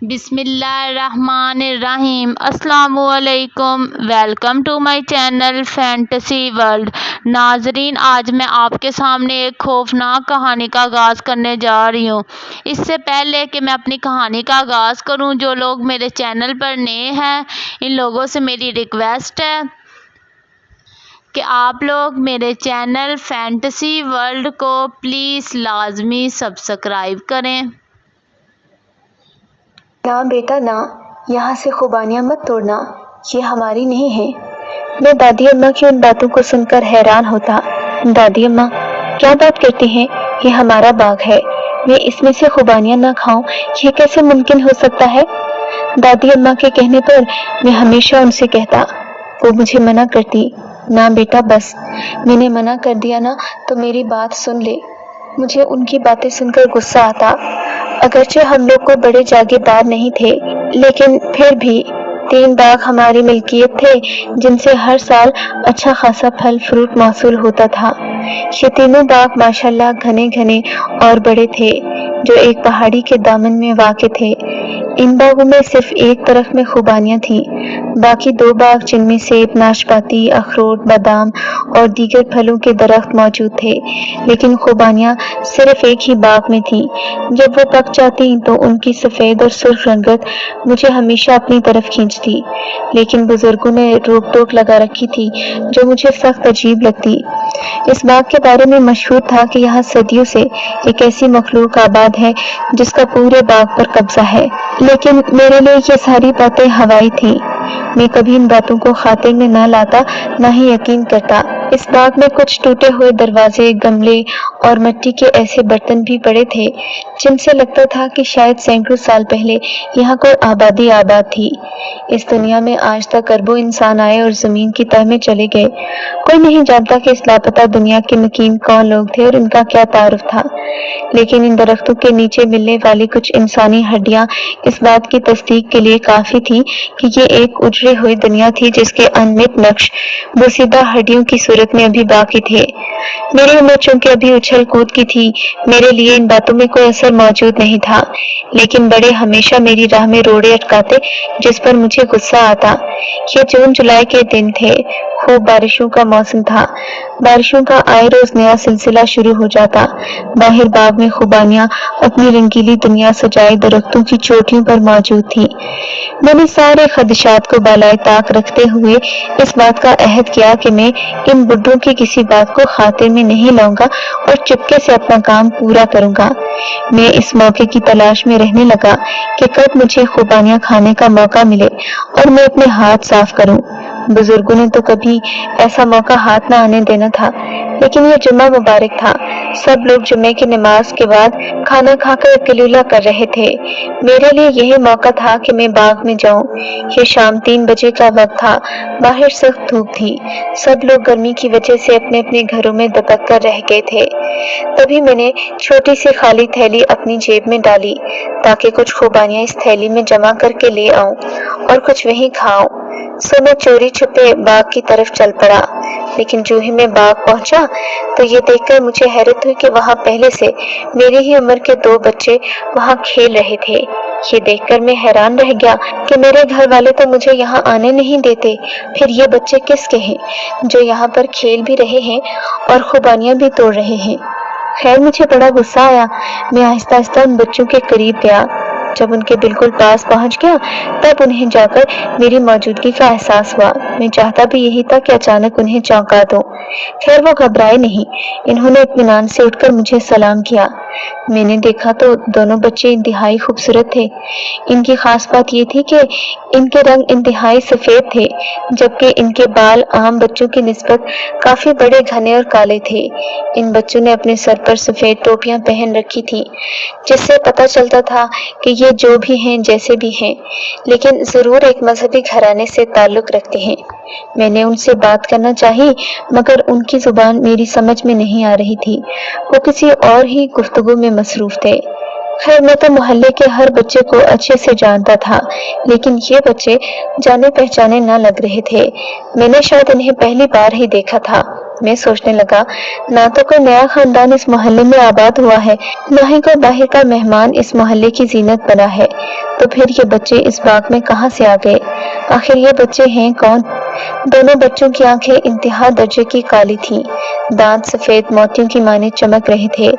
बिस्मिल्लाहिर्रहमानिर्रहीम। अस्सलाम वालेकुम। Welcome to my channel Fantasy World. नाजरीन, आज मैं आपके सामने एक खौफनाक कहानी का आगाज़ करने जा रही हूँ। इससे पहले कि मैं अपनी कहानी का आगाज़ करूँ, जो लोग मेरे चैनल पर नए हैं, इन लोगों से मेरी रिक्वेस्ट है कि आप लोग मेरे चैनल फैंटेसी वर्ल्ड को प्लीज़ लाजमी सब्सक्राइब करें। ना बेटा ना, यहाँ से खुबानियाँ मत तोड़ना, ये हमारी नहीं है। मैं दादी अम्मा की उन बातों को सुनकर हैरान होता। दादी अम्मा, क्या बात करती हैं? ये हमारा बाग है, मैं इसमें से खुबानियाँ ना खाऊं, ये कैसे मुमकिन हो सकता है? दादी अम्मा के कहने पर मैं हमेशा उनसे कहता, वो मुझे मना करती। ना बेटा बस, मैंने मना कर दिया ना, तो मेरी बात सुन ले। मुझे उनकी बातें सुनकर गुस्सा आता। अगरचे हम लोग को बड़े जागीरदार नहीं थे, लेकिन फिर भी 3 बाग हमारी मिल्कियत थे, जिनसे हर साल अच्छा खासा फल फ्रूट मौसूल होता था। ये तीनों बाग माशाल्लाह घने घने और बड़े थे, जो एक पहाड़ी के दामन में वाक़ थे। इन बागों में सिर्फ एक तरफ में खुबानियाँ थीं, बाकी 2 बाग जिनमें सेब, नाशपाती, अखरोट, बादाम और दीगर फलों के दरख्त मौजूद थे, लेकिन खुबानियाँ सिर्फ एक ही बाग में थीं। जब वो पक जाती तो उनकी सफ़ेद और सुर्ख रंगत मुझे हमेशा अपनी तरफ खींचती, लेकिन बुजुर्गों ने रोक टोक लगा रखी थी, जो मुझे सख्त अजीब लगती। इस बाग के बारे में मशहूर था कि यहाँ सदियों से एक ऐसी मखलूक आबाद है जिसका पूरे बाग पर कब्जा है, लेकिन मेरे लिए ये सारी बातें हवाई थी। मैं कभी इन बातों को खातिर में न लाता, न ही यकीन करता। इस बाग में कुछ टूटे हुए दरवाजे, गमले और मिट्टी के ऐसे बर्तन भी पड़े थे, जिनसे लगता था कि शायद सैकड़ों साल पहले यहाँ कोई आबादी आबाद थी। इस दुनिया में आज तक अरबों इंसान आए और जमीन की तह में चले गए। कोई नहीं जानता कि इस लापता दुनिया के मुकीम कौन लोग थे और इनका क्या तारुफ था, लेकिन इन दरख्तों के नीचे मिलने वाली कुछ इंसानी हड्डियां इस बात की तस्दीक के लिए काफी थी कि ये एक उजड़ी हुई दुनिया थी, जिसके अनमित नक्श बोसीदा हड्डियों की सूरत में अभी बाकी थे। मेरी उम्र चूंकि अभी उछल कूद की थी, मेरे लिए इन बातों में कोई असर मौजूद नहीं था, लेकिन बड़े हमेशा मेरी राह में रोड़े अटकाते, जिस पर मुझे गुस्सा आता। ये जून जुलाई के दिन थे, खूब बारिशों का मौसम था। बारिशों का आए रोज नया सिलसिला शुरू हो जाता। बाहर बाग में खुबानियाँ अपनी रंगीली दुनिया सजाए दरख्तों की चोटियों पर मौजूद थी। मैंने सारे खदशात को बालाए ताक रखते हुए इस बात का अहद किया कि मैं इन बुड्ढों की किसी बात को खातिर में नहीं लाऊंगा और चुपके से अपना काम पूरा करूंगा। मैं इस मौके की तलाश में रहने लगा कि कब मुझे खुबानियाँ खाने का मौका मिले और मैं अपने हाथ साफ करूं। बुजुर्गों ने तो कभी ऐसा मौका हाथ न आने देना था, लेकिन यह जुम्मा मुबारक था। सब लोग जुम्मे की नमाज के बाद खाना खाकर कलूला कर रहे थे। मेरे लिए यही मौका था कि मैं बाग में जाऊं। ये शाम 3 बजे का वक्त था। बाहर सख्त धूप थी। सब लोग गर्मी की वजह से अपने अपने घरों में दबक कर रह गए थे। तभी मैंने छोटी सी खाली थैली अपनी जेब में डाली, ताकि कुछ खुबानियाँ इस थैली में जमा करके ले आऊं और कुछ वहीं खाऊं। सो मैं चोरी छुपे बाग की तरफ चल पड़ा, लेकिन जो ही मैं बाग पहुंचा तो ये देखकर मुझे हैरत हुई कि वहां पहले से मेरी ही उम्र के 2 बच्चे वहां खेल रहे थे। ये देखकर मैं हैरान रह गया कि मेरे घर वाले तो मुझे यहाँ आने नहीं देते, फिर ये बच्चे किसके हैं जो यहाँ पर खेल भी रहे हैं और खुबानियाँ भी तोड़ रहे हैं। खैर, मुझे बड़ा गुस्सा आया। मैं आहिस्ता आहिस्ता उन बच्चों के करीब गया। जब उनके बिल्कुल पास पहुंच गया, तब उन्हें जाकर मेरी मौजूदगी का एहसास हुआ। मैं चाहता भी यही था कि अचानक उन्हें चौंका दूं। खैर, वो घबराए नहीं। इन्होंने इत्मीनान से उठकर मुझे सलाम किया। मैंने देखा तो दोनों बच्चे इंतहाई खूबसूरत थे। इनकी खास बात ये थी कि इनके रंग इंतहाई सफेद थे, जबकि इनके बाल आम बच्चों की निस्बत काफी बड़े, घने और काले थे। इन बच्चों ने अपने सर पर सफेद टोपियां पहन रखी थी, जिससे पता चलता था कि ये जो भी हैं, जैसे भी हैं, लेकिन जरूर एक मजहबी घराने से ताल्लुक रखते हैं। मैंने उनसे बात करना चाही, मगर उनकी जुबान मेरी समझ में नहीं आ रही थी। वो किसी और ही गुफ्तगू में मसरूफ थे। खैर, मैं तो मोहल्ले के हर बच्चे को अच्छे से जानता था, लेकिन ये बच्चे जाने पहचाने न लग रहे थे। मैंने शायद इन्हें पहली बार ही देखा था। मैं सोचने लगा, ना तो कोई नया खानदान इस मोहल्ले में आबाद हुआ है, ना ही कोई बाहर का मेहमान इस मोहल्ले की जीनत बना है, तो फिर ये बच्चे इस बाग में कहाँ से आ गए? आखिर ये बच्चे हैं कौन? दोनों बच्चों की आंखें इंतहा दर्जे की काली थीं, दांत सफेद मोतियों की माने चमक रहे थे।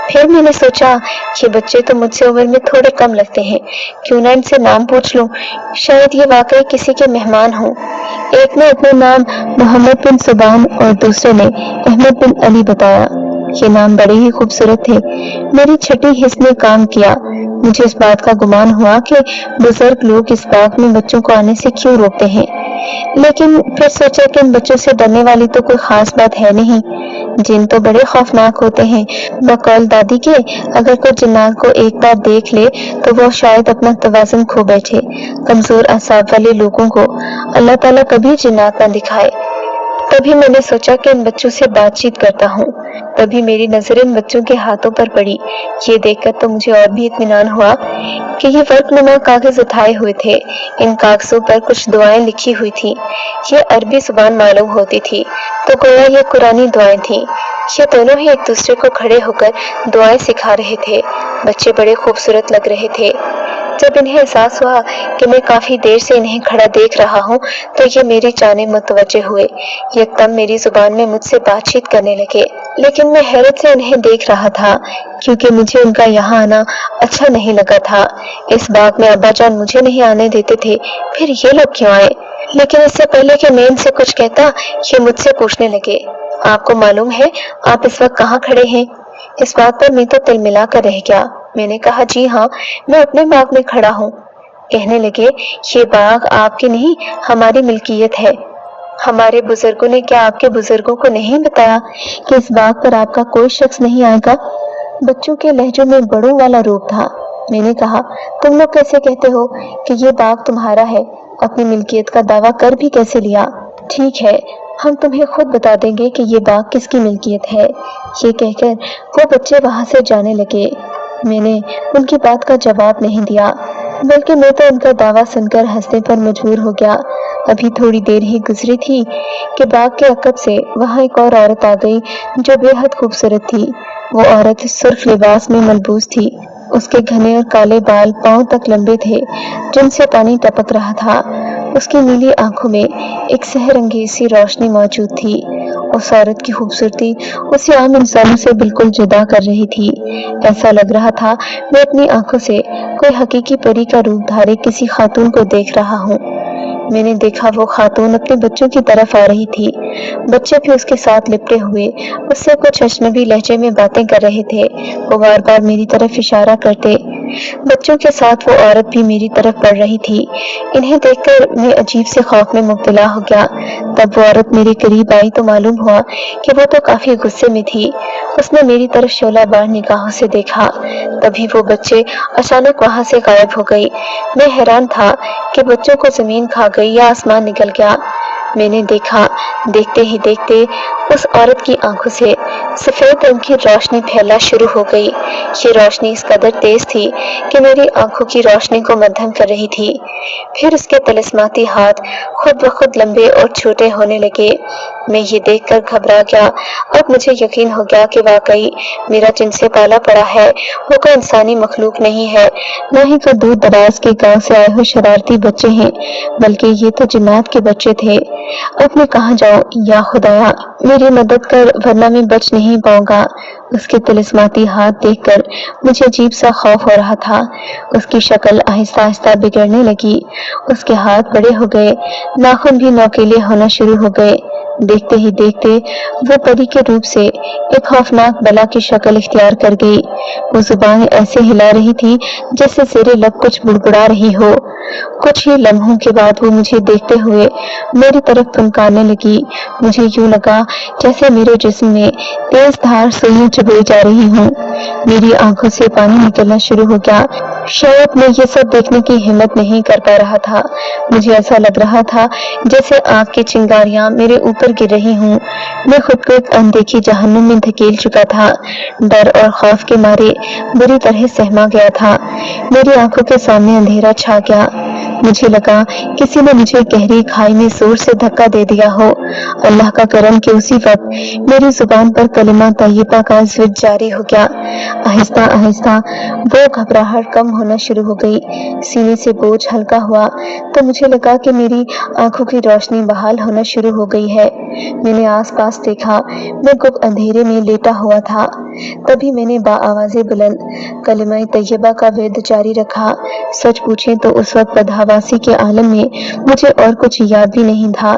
फिर मैंने सोचा ये बच्चे तो मुझसे उम्र में थोड़े कम लगते हैं, क्यों ना इनसे नाम पूछ लूं, शायद ये वाकई किसी के मेहमान हों। एक ने अपना नाम मोहम्मद बिन सुबान और दूसरे ने अहमद बिन अली बताया। ये नाम बड़े ही खूबसूरत थे। मेरी छठी हिस्स ने काम किया। मुझे इस बात का गुमान हुआ कि बुजुर्ग लोग इस बाग में बच्चों को आने से क्यों रोकते हैं, लेकिन फिर सोचा कि इन बच्चों से डरने वाली तो कोई खास बात है नहीं। जिन तो बड़े खौफनाक होते हैं। बकौल दादी के, अगर कोई जिन्नात को एक बार देख ले तो वो शायद अपना तवाज़ुन खो बैठे। कमजोर असाब वाले लोगों को अल्लाह ताला कभी जिन्नात ना दिखाए। तभी मैंने सोचा कि इन बच्चों से बातचीत करता हूँ। तभी मेरी नजर इन बच्चों के हाथों पर पड़ी। ये देखकर तो मुझे और भी इत्मीनान हुआ कि ये वर्कनुमा कागज उठाए हुए थे। इन कागजों पर कुछ दुआएं लिखी हुई थी। ये अरबी जुबान मालूम होती थी, तो गोया ये कुरानी दुआएं थी। ये दोनों ही एक दूसरे को खड़े होकर दुआएं सिखा रहे थे। बच्चे बड़े खूबसूरत लग रहे थे। जब इन्हें एहसास हुआ कि मैं काफी देर से इन्हें खड़ा देख रहा हूँ, तो ये मेरी जानिब मुतवज्जे हुए। यकदम मेरी जुबान में मुझसे बातचीत करने लगे, लेकिन मैं हैरत से इन्हें देख रहा था, क्योंकि मुझे उनका यहाँ आना अच्छा नहीं लगा था। इस बाग में अब्बा जान मुझे नहीं आने देते थे, फिर ये लोग क्यों आए? लेकिन इससे पहले कि मैं इनसे कुछ कहता, ये मुझसे पूछने लगे, आपको मालूम है आप इस वक्त कहाँ खड़े हैं? इस बात पर मैं तो तिलमिला कर रह गया। मैंने कहा, जी हाँ, मैं अपने बाग में खड़ा हूँ। कहने लगे, ये बाग आपकी नहीं, हमारी मिल्कियत है। हमारे बुजुर्गों ने क्या आपके बुजुर्गों को नहीं बताया कि इस बाग पर आपका कोई शख्स नहीं आएगा? बच्चों के लहजों में बड़ों वाला रूप था। मैंने कहा, तुम लोग कैसे कहते हो कि ये बाग तुम्हारा है? अपनी मिल्कियत का दावा कर भी कैसे लिया? ठीक है, हम तुम्हें खुद बता देंगे कि ये बाग किसकी मिल्कियत है। ये कहकर वो बच्चे वहां से जाने लगे। मैंने उनकी बात का जवाब नहीं दिया, बल्कि मैं तो उनका दावा सुनकर हंसने पर मजबूर हो गया। अभी थोड़ी देर ही गुजरी थी कि बाग के अकब से वहां एक और औरत आ गई जो बेहद खूबसूरत थी। वो औरत सुर्ख लिबास में मलबूस थी। उसके घने और काले बाल पांव तक लंबे थे, जिनसे पानी टपक रहा था। उसकी नीली आंखों में एक सहरंगेज सी रोशनी मौजूद थी। उस औरत की खूबसूरती उसे आम इंसानों से बिल्कुल जुदा कर रही थी। ऐसा लग रहा था मैं अपनी आंखों से कोई हकीकी परी का रूप धारे किसी खातून को देख रहा हूँ। मैंने देखा वो खातून अपने बच्चों की तरफ आ रही थी। बच्चे भी उसके साथ लिपटे हुए उससे कुछ अजनबी लहजे में बातें कर रहे थे। वो बार बार मेरी तरफ इशारा करते। बच्चों के साथ वो औरत भी मेरी तरफ बढ़ रही थी। इन्हें देखकर मैं अजीब से खौफ में मुब्तला हो गया। तब वो औरत मेरे करीब आई तो मालूम हुआ कि वो तो काफी गुस्से में थी। उसने मेरी तरफ शोला बार निगाहों से देखा। तभी वो बच्चे अचानक वहां से गायब हो गई। मैं हैरान था कि बच्चों को जमीन खा गई या आसमान निकल गया। मैंने देखा, देखते ही देखते उस औरत की आंखों से सफेद रंग की रोशनी फैलना शुरू हो गई। ये रोशनी इस कदर तेज थी कि मेरी आंखों की रोशनी को मध्यम कर रही थी। फिर उसके तिलिस्माती हाथ खुद ब खुद लंबे और छोटे होने लगे। मैं ये देखकर घबरा गया। अब मुझे यकीन हो गया कि वाकई मेरा जिनसे पाला पड़ा है वो कोई इंसानी मखलूक नहीं है, न ही कोई दूर दराज के गांव से आए हुए शरारती बच्चे हैं, बल्कि ये तो जिन्नात के बच्चे थे। अब मैं कहाँ जाऊं? या खुदाया मेरी मदद कर, वरना मैं बच नहीं पाऊंगा। उसके तिलिस्माती हाथ देखकर मुझे अजीब सा खौफ हो रहा था। उसकी शक्ल आहिस्ता आहिस्ता बिगड़ने लगी। उसके हाथ बड़े हो गए, नाखून भी नोकीले होना शुरू हो गए। देखते ही देखते वो परी के रूप से एक खौफनाक बला की शक्ल इख्तियार कर गई। वो जुबान ऐसे हिला रही थी जैसे जेरे लब कुछ बुड़बुड़ा रही हो। कुछ ही लम्हों के बाद वो मुझे देखते हुए मेरी तरफ फुनकारने लगी। मुझे यूं लगा जैसे मेरे जिस्म में तेज धार सुइयां चुभई जा रही हूँ। मेरी आंखों से पानी निकलना शुरू हो गया। शायद मैं ये सब देखने की हिम्मत नहीं कर पा रहा था। मुझे ऐसा लग रहा था जैसे आग की चिंगारियां मेरे ऊपर गिर रही हूँ। मैं खुद को एक अनदेखी जहन्नुम में धकेल चुका था। डर और खौफ के मारे बुरी तरह सहमा गया था। मेरी आंखों के सामने अंधेरा छा गया। मुझे लगा किसी ने मुझे गहरी खाई में जोर से धक्का दे दिया हो। अल्लाह का करम कि उसी वक्त मेरी जुबान पर कलिमा तैयबा का ज़िक्र जारी हो गया। आहिस्ता आहिस्ता वो घबराहट कम होना शुरू हो गई, सीने से बोझ हल्का हुआ तो मुझे लगा कि मेरी आंखों की रोशनी बहाल होना शुरू हो गई है। मैंने आसपास देखा, मैं गुप्त अंधेरे में लेटा हुआ था। तभी मैंने बाआवाज़े बुलंद कलिमा तैयबा का विर्द जारी रखा। सच पूछें तो उस वक्त बदहवासी के आलम में मुझे और कुछ याद भी नहीं था।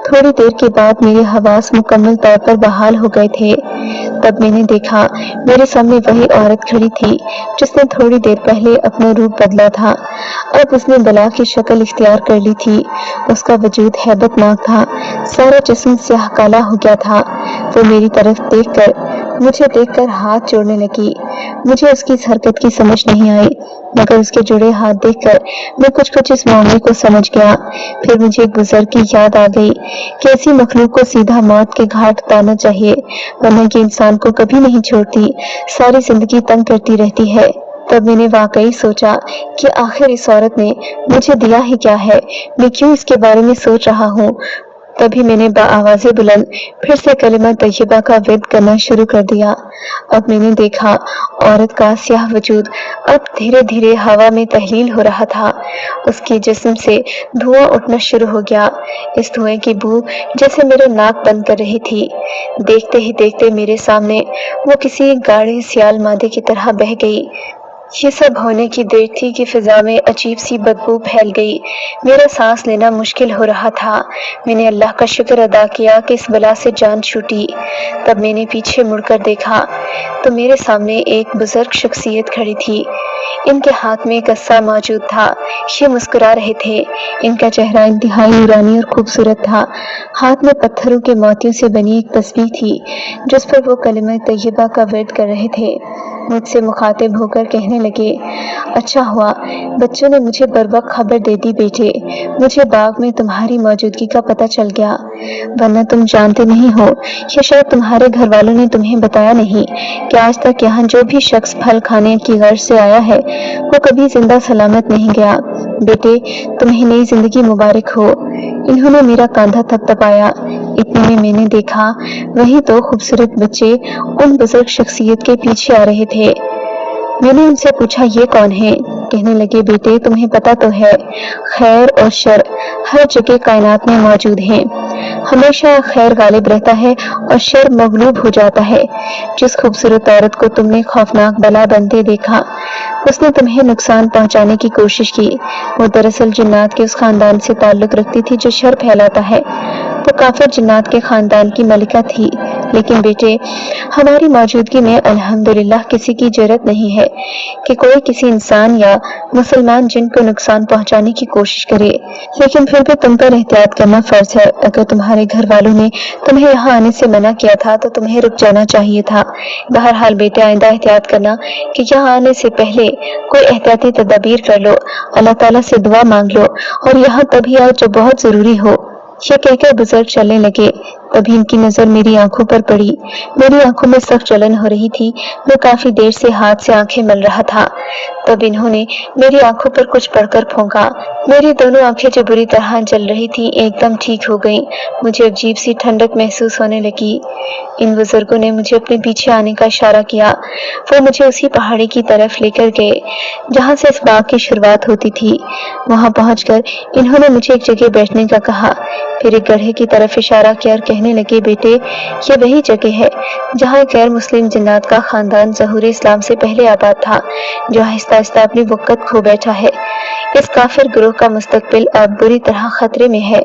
थोड़ी देर के बाद मेरे हवास मुकम्मल तौर पर बहाल हो गए थे। तब मैंने देखा मेरे सामने वही औरत खड़ी थी जिसने थोड़ी देर पहले अपना रूप बदला था। अब उसने बला की शक्ल इख्तियार कर ली थी। उसका वजूद हैबतनाक था, सारा जिस्म स्याह काला हो गया था। वो मेरी तरफ मुझे देखकर हाथ जोड़ने लगी। मुझे उसकी इस हरकत की समझ नहीं आई, मगर उसके जुड़े हाथ देखकर मैं कुछ इस मामले को समझ गया। फिर मुझे एक बुजुर्ग की याद आ गई कि ऐसी मखलूक को सीधा मौत के घाट उतारना चाहिए, वरना कि इंसान को कभी नहीं छोड़ती, सारी जिंदगी तंग करती रहती है। तब मैंने वाकई सोचा कि आखिर इस औरत ने मुझे दिया ही क्या है, मैं क्यों इसके बारे में सोच रहा हूँ। तभी मैंने बाआवाज़े बुलंद फिर से कलिमा तैयबा का विर्द करना शुरू कर दिया। अब मैंने देखा औरत का स्याह वजूद अब धीरे धीरे हवा में तहलील हो रहा था। उसके जिस्म से धुआं उठना शुरू हो गया। इस धुएं की बू जैसे मेरा नाक बंद कर रही थी। देखते ही देखते मेरे सामने वो किसी गाढ़े सियाल मादे की तरह बह गई। ये सब होने की देर थी कि फिजा में अजीब सी बदबू फैल गई। मेरा सांस लेना मुश्किल हो रहा था। मैंने अल्लाह का शुक्र अदा किया कि इस बला से जान छूटी। तब मैंने पीछे मुड़कर देखा तो मेरे सामने एक बुजुर्ग शख्सियत खड़ी थी। इनके हाथ में एक अस्सा मौजूद था। ये मुस्कुरा रहे थे। इनका चेहरा इंतहाई नूरानी और खूबसूरत था। हाथ में पत्थरों के मोतियों से बनी एक तस्बीह थी जिस पर वो कलिमा तैयबा का विर्द कर रहे थे। मुझसे मुखातिब होकर कहने लगे, अच्छा हुआ बच्चों ने मुझे बर वक्त खबर दे दी बेटे, मुझे बाग में तुम्हारी मौजूदगी का पता चल गया, वरना तुम जानते नहीं हो या शायद तुम्हारे घर वालों ने तुम्हें बताया नहीं कि आज तक यहाँ जो भी शख्स फल खाने की गर्ज से आया है वो कभी जिंदा सलामत नहीं गया। बेटे तुम्हें नई जिंदगी मुबारक हो। इन्होंने मेरा कंधा थपथपाया। इतने में मैंने देखा वही दो खूबसूरत बच्चे उन बुजुर्ग शख्सियत के पीछे आ रहे थे। मैंने उनसे पूछा ये कौन है? कहने लगे बेटे तुम्हें पता तो है, खैर और शर हर जगह कायनात में मौजूद हैं। हमेशा खैर गालिब रहता है और शर मगलूब हो जाता है। जिस खूबसूरत औरत को तुमने खौफनाक बला बनते देखा उसने तुम्हें नुकसान पहुंचाने की कोशिश की। वो दरअसल जिन्नात के उस खानदान से ताल्लुक रखती थी जो शर फैलाता है। वो काफिर जिन्नात के खानदान की मलिका थी। लेकिन बेटे हमारी मौजूदगी में अल्हम्दुलिल्लाह किसी की जरूरत नहीं है कि कोई किसी इंसान या मुसलमान जिन को नुकसान पहुंचाने की कोशिश करे। लेकिन फिर भी तुम पर एहतियात करना फर्ज है। अगर तुम्हारे घर वालों ने तुम्हें यहाँ आने से मना किया था तो तुम्हें रुक जाना चाहिए था। बहरहाल बेटे आइंदा एहतियात करना कि यहाँ आने से पहले कोई एहतियाती तदबीर कर लो, अल्लाह ताला से दुआ मांग लो और यहाँ तभी आओ जब बहुत जरूरी हो। ये कहकर बुजुर्ग चलने लगे। तभी इनकी नजर मेरी आंखों पर पड़ी। मेरी आंखों में सख्त जलन हो रही थी। मैं काफी देर से हाथ से आंखें मल रहा था। तब इन्होंने मेरी आंखों पर कुछ पढ़कर फूंका। मेरी दोनों आंखें जो बुरी तरह जल रही थी एकदम ठीक हो गईं। मुझे अजीब सी ठंडक महसूस होने लगी। इन बुजुर्गों ने मुझे अपने पीछे आने का इशारा किया। वो मुझे उसी पहाड़ी की तरफ लेकर गए जहाँ से इस बाग की शुरुआत होती थी। वहां पहुंचकर इन्होंने मुझे एक जगह बैठने का कहा। फिर एक गड्ढे की तरफ इशारा किया और कहने लगे बेटे ये वही जगह है जहाँ गैर मुस्लिम जिन्नात का खानदान ज़हूर इस्लाम से पहले आबाद था, जो आहिस्ता आहिस्ता अपनी वक़्त खो बैठा है। इस काफिर ग्रोह का मुस्तकबिल अब बुरी तरह खतरे में है,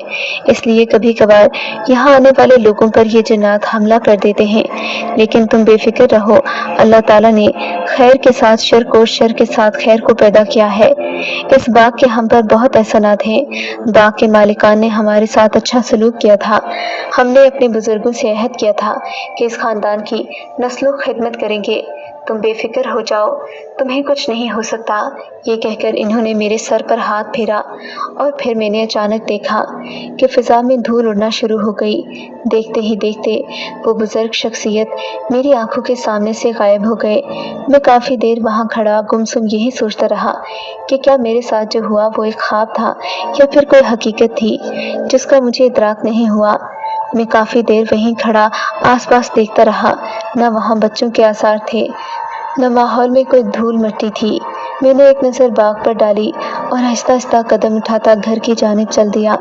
इसलिए कभी कभार यहाँ आने वाले लोगों पर ये जिन्नात हमला कर देते हैं। लेकिन तुम बेफिक्र रहो, अल्लाह ताला ने खैर के साथ शर को, शर के साथ खैर को पैदा किया है। इस बाग के हम पर बहुत एहसानात हैं। बाग के मालिकान ने हमारे साथ अच्छा सलूक किया था। हमने अपने बुजुर्गों से अहद किया था कि इस खानदान की नस्लों खिदमत करेंगे। तुम बेफिक्र हो जाओ, तुम्हें कुछ नहीं हो सकता। ये कहकर इन्होंने मेरे सर पर हाथ फेरा और फिर मैंने अचानक देखा कि फ़िज़ा में धूल उड़ना शुरू हो गई। देखते ही देखते वो बुज़ुर्ग शख्सियत मेरी आंखों के सामने से गायब हो गए। मैं काफ़ी देर वहाँ खड़ा गुमसुम यही सोचता रहा कि क्या मेरे साथ जो हुआ वो एक ख्वाब था या फिर कोई हकीकत थी जिसका मुझे इदराक नहीं हुआ। मैं काफ़ी देर वहीं खड़ा आसपास देखता रहा। न वहाँ बच्चों के आसार थे, न माहौल में कोई धूल मिट्टी थी। मैंने एक नज़र बाग पर डाली और आहिस्ता आहिस्ता कदम उठाता घर की जानिब चल दिया।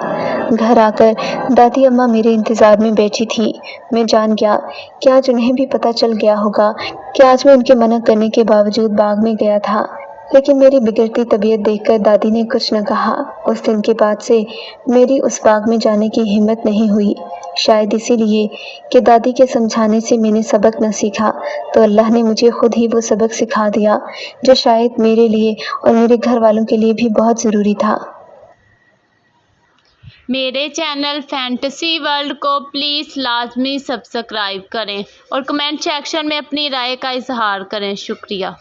घर आकर दादी अम्मा मेरे इंतज़ार में बैठी थी। मैं जान गया कि आज उन्हें भी पता चल गया होगा कि आज मैं उनके मना करने के बावजूद बाग में गया था। लेकिन मेरी बिगड़ती तबीयत देखकर दादी ने कुछ न कहा। उस दिन के बाद से मेरी उस बाग में जाने की हिम्मत नहीं हुई। शायद इसीलिए कि दादी के समझाने से मैंने सबक न सीखा, तो अल्लाह ने मुझे खुद ही वो सबक सिखा दिया जो शायद मेरे लिए और मेरे घर वालों के लिए भी बहुत ज़रूरी था। मेरे चैनल फैंटेसी वर्ल्ड को प्लीज़ लाजमी सब्सक्राइब करें और कमेंट सेक्शन में अपनी राय का इजहार करें। शुक्रिया।